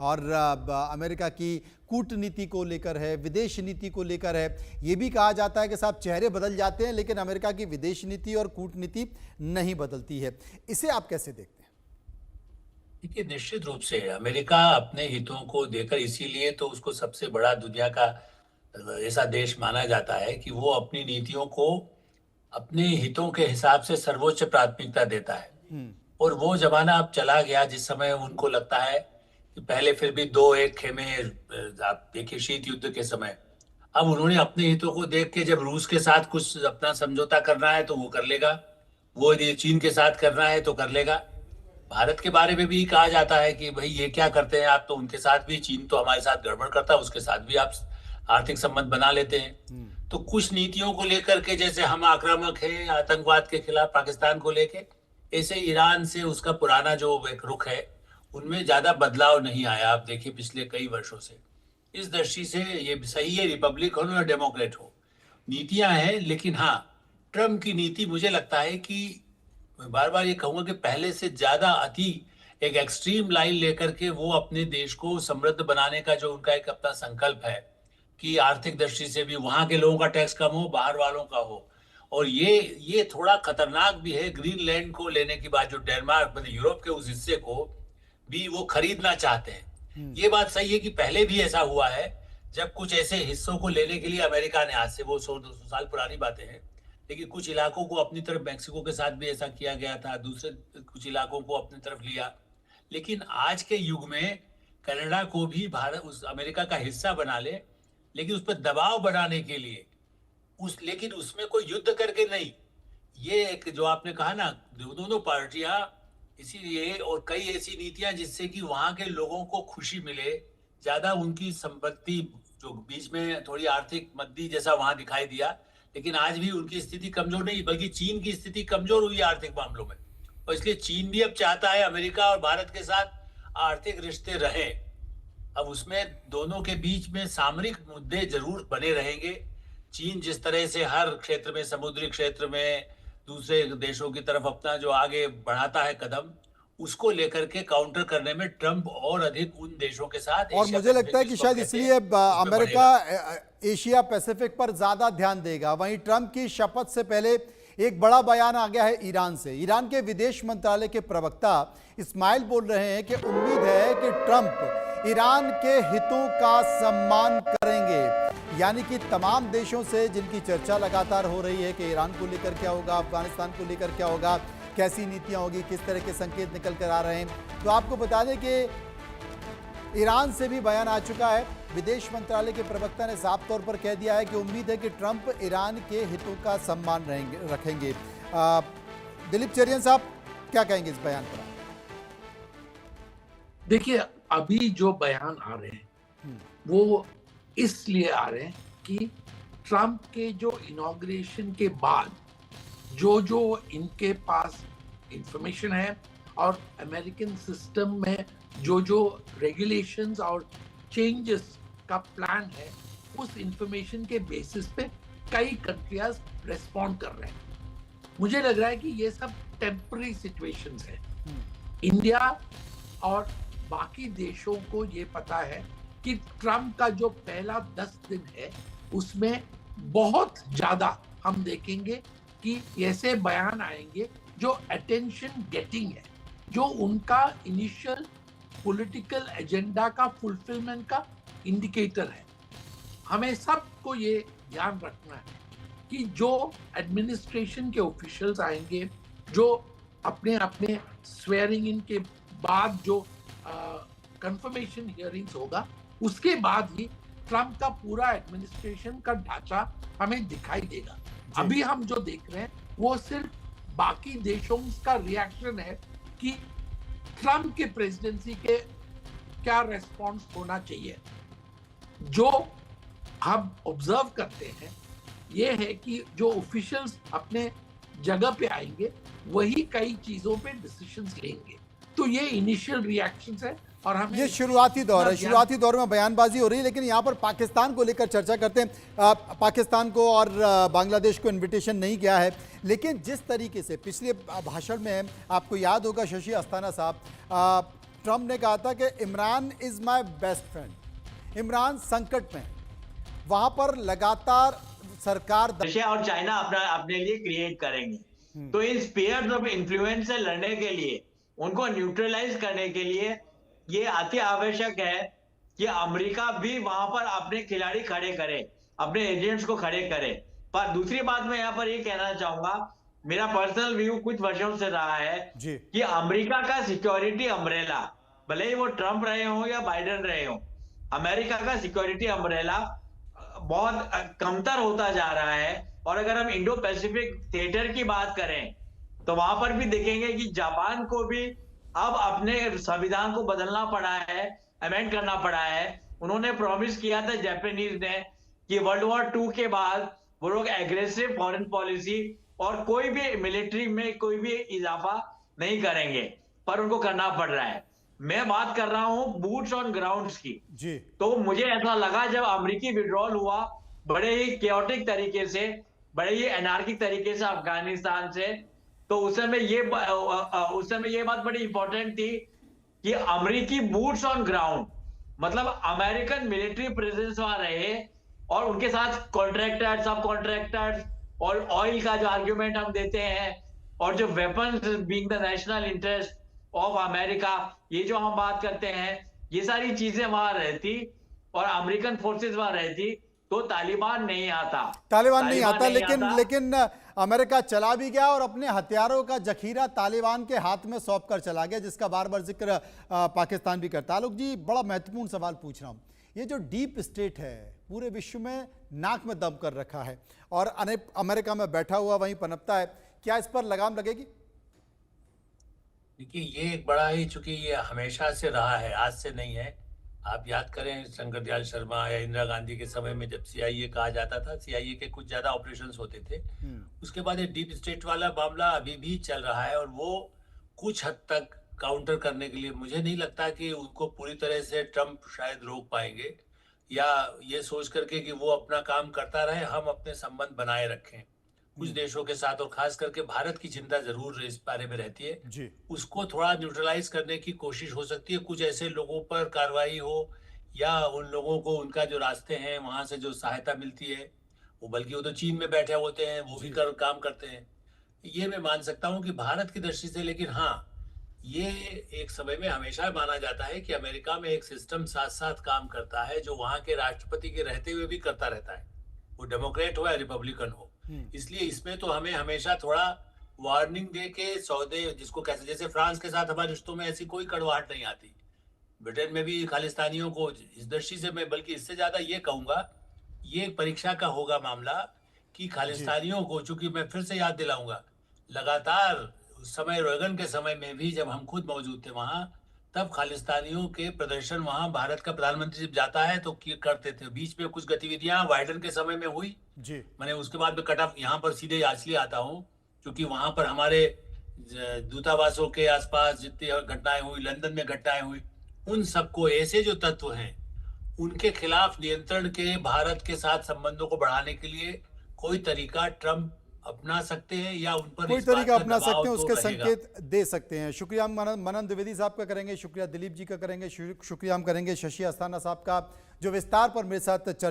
और अमेरिका की कूटनीति को लेकर है, विदेश नीति को लेकर है। ये भी कहा जाता है कि साहब चेहरे बदल जाते हैं लेकिन अमेरिका की विदेश नीति और कूटनीति नहीं बदलती है। इसे आप कैसे देखते हैं? देखिए, निश्चित रूप से अमेरिका अपने हितों को देकर, इसीलिए तो उसको सबसे बड़ा दुनिया का ऐसा देश माना जाता है कि वो अपनी नीतियों को अपने हितों के हिसाब से सर्वोच्च प्राथमिकता देता है। और वो जमाना अब चला गया जिस समय उनको लगता है कि पहले फिर भी दो एक खेमे, आप देखिए शीत युद्ध के समय, अब उन्होंने अपने हितों को देख के जब रूस के साथ कुछ अपना समझौता करना है तो वो कर लेगा, वो यदि चीन के साथ करना है तो कर लेगा। भारत के बारे में भी कहा जाता है कि भाई ये क्या करते हैं आप, तो उनके साथ भी, चीन तो हमारे साथ गड़बड़ करता है, उसके साथ भी आप आर्थिक संबंध बना लेते हैं। तो कुछ नीतियों को लेकर के, जैसे हम आक्रामक हैं आतंकवाद के खिलाफ पाकिस्तान को लेके, ऐसे ईरान से उसका पुराना जो एक रुख है उनमें ज्यादा बदलाव नहीं आया। आप देखिए पिछले कई वर्षों से, इस दृष्टि से ये सही है, रिपब्लिक हो या डेमोक्रेट हो, नीतियां हैं। लेकिन हाँ, ट्रम्प की नीति मुझे लगता है कि, मैं बार बार ये कहूंगा कि पहले से ज्यादा अति एक एक्सट्रीम लाइन लेकर के वो अपने देश को समृद्ध बनाने का जो उनका एक अपना संकल्प है कि आर्थिक दृष्टि से भी वहां के लोगों का टैक्स कम हो, बाहर वालों का हो। और ये थोड़ा खतरनाक भी है, ग्रीनलैंड को लेने की बात, जो डेनमार्क मतलब यूरोप के उस हिस्से को भी वो खरीदना चाहते हैं। ये बात सही है कि पहले भी ऐसा हुआ है, जब कुछ ऐसे हिस्सों को लेने के लिए अमेरिका ने, आज से वो 100-200 साल पुरानी बातें हैं, लेकिन कुछ इलाकों को अपनी तरफ, मैक्सिको के साथ भी ऐसा किया गया था, दूसरे कुछ इलाकों को अपनी तरफ लिया। लेकिन आज के युग में कनाडा को भी भारत उस अमेरिका का हिस्सा बना ले, लेकिन उस पर दबाव बनाने के लिए, लेकिन उसमें कोई युद्ध करके नहीं। ये एक जो आपने कहा ना, दोनों पार्टियां, इसीलिए, और कई ऐसी नीतियां जिससे कि वहां के लोगों को खुशी मिले, ज्यादा उनकी संपत्ति, जो बीच में थोड़ी आर्थिक मंदी जैसा वहां दिखाई दिया, लेकिन आज भी उनकी स्थिति कमजोर नहीं, बल्कि चीन की स्थिति कमजोर हुई है आर्थिक मामलों में। और इसलिए चीन भी अब चाहता है अमेरिका और भारत के साथ आर्थिक रिश्ते रहे। अब उसमें दोनों के बीच में सामरिक मुद्दे जरूर बने रहेंगे। चीन जिस तरह से हर क्षेत्र में, समुद्री क्षेत्र में दूसरे देशों की तरफ अपना जो आगे बढ़ाता है कदम, उसको लेकर के काउंटर करने में ट्रंप और अधिक उन देशों के साथ, और एशिया मुझे लगता पैसिफिक है कि जिसको शायद कहते इसलिए हैं, उसमें अमेरिका बढ़ेगा। एशिया पैसिफिक पर ज्यादा ध्यान देगा। वहीं ट्रंप की शपथ से पहले एक बड़ा बयान आ गया है ईरान से। ईरान के विदेश मंत्रालय के प्रवक्ता इस्माइल बोल रहे हैं कि उम्मीद है कि ट्रंप ईरान के हितों का सम्मान करेंगे। यानी कि तमाम देशों से जिनकी चर्चा लगातार हो रही है कि ईरान को लेकर क्या होगा, अफगानिस्तान को लेकर क्या होगा, कैसी नीतियां होगी, किस तरह के संकेत निकल कर आ रहे हैं, तो आपको बता दें कि ईरान से भी बयान आ चुका है। विदेश मंत्रालय के प्रवक्ता ने साफ तौर पर कह दिया है कि उम्मीद है कि ट्रंप ईरान के हितों का सम्मान रखेंगे। दिलीप चरियन साहब, क्या कहेंगे इस बयान पर? देखिए, अभी जो बयान आ रहे हैं वो इसलिए आ रहे हैं कि ट्रंप के जो इनॉग्रेशन के बाद जो जो इनके पास इंफॉर्मेशन है और अमेरिकन सिस्टम में जो जो रेगुलेशंस और चेंजेस का प्लान है, उस इंफॉर्मेशन के बेसिस पे कई कंट्रीज रेस्पॉन्ड कर रहे हैं। मुझे लग रहा है कि ये सब टेम्पररी सिचुएशंस है। इंडिया और बाकी देशों को ये पता है कि ट्रंप का जो पहला 10 दिन है उसमें बहुत ज्यादा हम देखेंगे कि ऐसे बयान आएंगे जो अटेंशन गेटिंग है, जो उनका इनिशियल पॉलिटिकल एजेंडा का फुलफिलमेंट का इंडिकेटर है। हमें सबको ये ध्यान रखना है कि जो एडमिनिस्ट्रेशन के ऑफिशियल्स आएंगे, जो अपने अपने स्वेयरिंग इन के बाद जो कंफर्मेशन हियरिंग्स होगा, उसके बाद ही ट्रंप का पूरा एडमिनिस्ट्रेशन का ढांचा हमें दिखाई देगा। अभी हम जो देख रहे हैं वो सिर्फ बाकी देशों का रिएक्शन है कि ट्रंप के प्रेसिडेंसी के क्या रेस्पॉन्स होना चाहिए। जो हम ऑब्जर्व करते हैं ये है कि जो ऑफिशियल्स अपने जगह पे आएंगे वही कई चीजों पे डिसीजंस लेंगे। तो ये इनिशियल रिएक्शंस है और हमें, ये शुरुआती दौर है, शुरुआती दौर में बयानबाजी हो रही है। लेकिन यहाँ पर पाकिस्तान को लेकर चर्चा करते हैं। पाकिस्तान को और बांग्लादेश को इनविटेशन नहीं किया है, लेकिन जिस तरीके से पिछले भाषण में आपको याद होगा शशि अस्थाना साहब ट्रंप ने कहा था कि Imran is my best friend. Imran संकट में है। वहां पर लगातार सरकार रशिया और चाइना अपने लिए क्रिएट करेंगे। तो इन स्फीयर्स ऑफ इन्फ्लुएंस से लड़ने के लिए, उनको न्यूट्रलाइज करने के लिए ये अति आवश्यक है कि अमेरिका भी वहां पर अपने खिलाड़ी खड़े करे, अपने एजेंट्स को खड़े करे। पर दूसरी बात मैं यहाँ पर ये कहना चाहूंगा, मेरा पर्सनल व्यू कुछ वर्षों से रहा है कि अमेरिका का सिक्योरिटी अम्ब्रेला, भले ही वो ट्रंप रहे हो या बाइडेन रहे हो, अमेरिका का सिक्योरिटी अम्ब्रेला बहुत कमतर होता जा रहा है। और अगर हम इंडो पैसिफिक थिएटर की बात करें तो वहां पर भी देखेंगे कि जापान को भी अब अपने संविधान को बदलना पड़ा है, अमेंड करना पड़ा है। उन्होंने प्रॉमिस किया था जापानीज ने कि वर्ल्ड वॉर 2 के बाद वो लोग एग्रेसिव फॉरेन पॉलिसी और कोई भी मिलिट्री में कोई भी इजाफा नहीं करेंगे, पर उनको करना पड़ रहा है। मैं बात कर रहा हूं बूट्स ऑन ग्राउंड्स की। जी। तो मुझे ऐसा लगा जब अमेरिकी विड्रॉल हुआ बड़े ही केओटिक तरीके से, बड़े ही एनार्किक तरीके से अफगानिस्तान से, तो उस समय ये बात बड़ी इंपॉर्टेंट थी कि अमेरिकी बूट्स ऑन ग्राउंड, मतलब अमेरिकन मिलिट्री प्रेजेंस वहां रहे और उनके साथ कॉन्ट्रैक्टर्स, सब कॉन्ट्रैक्टर्स और ऑयल का जो आर्ग्यूमेंट हम देते हैं और जो weapons being the national interest of America, ये जो हम बात करते हैं, ये सारी चीजें वहां रहती और अमेरिकन फोर्सेस वहां रहती तो तालिबान नहीं आता। तालिबान नहीं आता, लेकिन अमेरिका चला भी गया और अपने हथियारों का जखीरा तालिबान के हाथ में सौंप कर चला गया, जिसका बार बार जिक्र पाकिस्तान भी करता है। आलोक जी, बड़ा महत्वपूर्ण सवाल पूछ रहा हूं। ये जो डीप स्टेट है पूरे विश्व में नाक में दम कर रखा है और अमेरिका में बैठा हुआ वहीं पनपता है, क्या इस पर लगाम लगेगी? देखिए, ये एक बड़ा ही, चूंकि ये हमेशा से रहा है, आज से नहीं है। आप याद करें शंकर दयाल शर्मा या इंदिरा गांधी के समय में जब सीआईए कहा जाता था, सीआईए के कुछ ज्यादा ऑपरेशंस होते थे। उसके बाद ये डीप स्टेट वाला मामला अभी भी चल रहा है और वो कुछ हद तक काउंटर करने के लिए मुझे नहीं लगता कि उनको पूरी तरह से ट्रंप शायद रोक पाएंगे, या ये सोच करके कि वो अपना काम करता रहे, हम अपने संबंध बनाए रखें कुछ देशों के साथ, और खास करके भारत की चिंता जरूर इस बारे में रहती है जी। उसको थोड़ा न्यूट्रलाइज करने की कोशिश हो सकती है। कुछ ऐसे लोगों पर कार्रवाई हो या उन लोगों को उनका जो रास्ते हैं वहां से जो सहायता मिलती है, वो बल्कि वो तो चीन में बैठे होते हैं, वो भी काम करते हैं, ये मैं मान सकता हूँ कि भारत की दृष्टि से। लेकिन हाँ, ये एक समय में हमेशा माना जाता है कि अमेरिका में एक सिस्टम साथ साथ काम करता है जो वहां के राष्ट्रपति के रहते हुए भी करता रहता है, वो डेमोक्रेट हो या रिपब्लिकन हो। इसलिए इसमें तो हमें हमेशा थोड़ा वार्निंग दे के सौदे, जिसको कैसे, जैसे फ्रांस के साथ हमारे रिश्तों में ऐसी कोई कड़वाहट नहीं आती, ब्रिटेन में भी खालिस्तानियों को इस दृष्टि से, मैं बल्कि इससे ज्यादा ये कहूंगा, ये परीक्षा का होगा मामला कि खालिस्तानियों को, चूंकि मैं फिर से याद दिलाऊंगा, लगातार उस समय रेगन के समय में भी जब हम खुद मौजूद थे वहां, तब खालिस्तानियों के प्रदर्शन वहां भारत का प्रधानमंत्री जब जाता है तो करते थे। बीच में कुछ गतिविधियां बाइडेन के समय में हुई जी। मैंने उसके बाद में कट ऑफ यहाँ पर सीधे इसलिए आता हूँ क्योंकि वहां पर हमारे दूतावासों के आसपास जितनी घटनाएं हुई, लंदन में घटनाएं हुई, उन सबको, ऐसे जो तत्व हैं उनके खिलाफ नियंत्रण के, भारत के साथ संबंधों को बढ़ाने के लिए कोई तरीका ट्रंप अपना सकते हैं या उन पर कोई तरीका अपना दबाव सकते हैं, तो उसके रहेगा। संकेत दे सकते हैं। शुक्रिया मनन द्विवेदी साहब का करेंगे, शुक्रिया दिलीप जी का करेंगे, शुक्रिया हम करेंगे शशि अस्थाना साहब का, जो विस्तार पर मेरे साथ चर्चा